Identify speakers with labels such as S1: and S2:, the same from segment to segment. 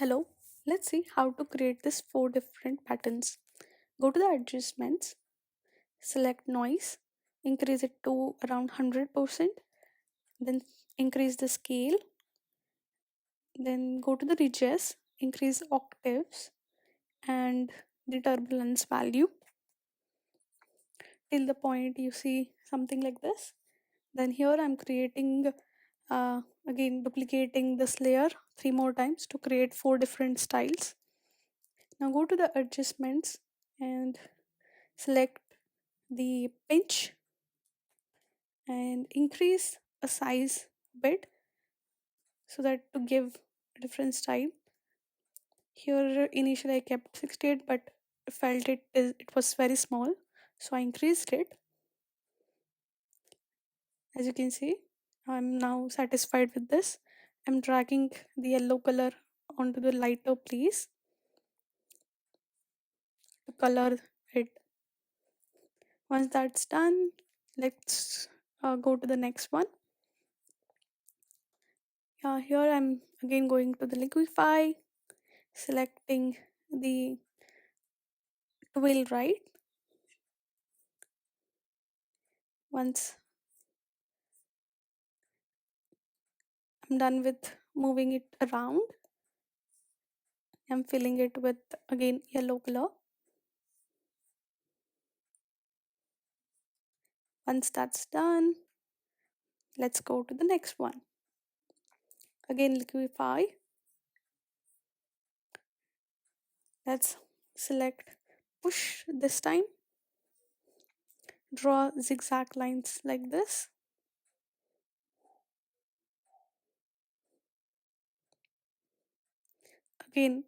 S1: Hello, let's see how to create this four different patterns. Go to the adjustments, select noise, increase it to around 100%, then increase the scale, then go to the ridges, increase octaves and the turbulence value till the point you see something like this. Then here I'm creating again duplicating this layer three more times to create four different styles. Now go to the adjustments and select the pinch and increase a size bit so that to give a different style. Here initially I kept 68 but felt it was very small, so I increased it. As you can see, I'm now satisfied with this. I'm dragging the yellow color onto the lighter place to color it. Once that's done, let's go to the next one. Here I'm again going to the liquify, selecting the wheel right. Once I'm done with moving it around, I'm filling it with again yellow color. Once that's done, let's go to the next one. Again liquify. Let's select push this time. Draw zigzag lines like this. Again,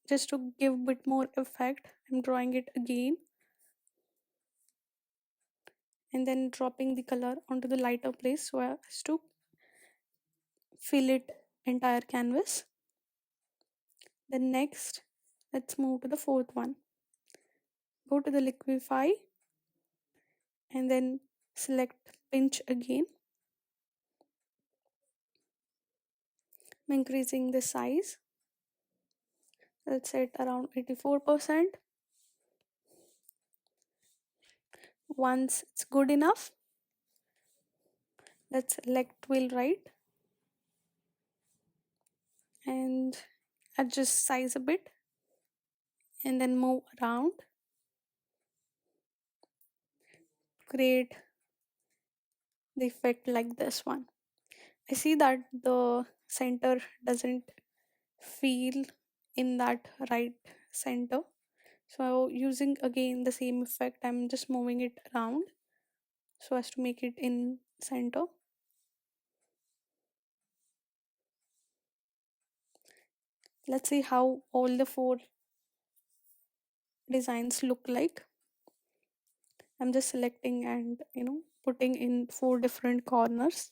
S1: just to give a bit more effect, I'm drawing it again and then dropping the color onto the lighter place so as to fill it entire canvas. Then next, let's move to the fourth one. Go to the liquify and then select pinch again. I'm increasing the size. Let's set around 84%. Once it's good enough, let's select wheel right and adjust size a bit and then move around. Create the effect like this one. I see that the center doesn't feel in that right center. So using again the same effect, I'm just moving it around so as to make it in center. Let's see how all the four designs look like. I'm just selecting and putting in four different corners.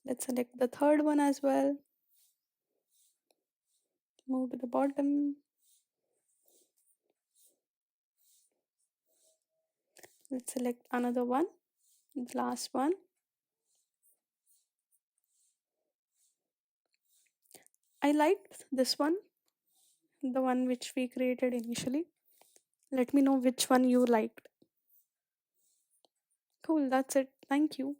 S1: Let's select the third one as well. Move to the bottom. Let's select another one, the last one. I liked this one, the one which we created initially. Let me know which one you liked. Cool, that's it. Thank you.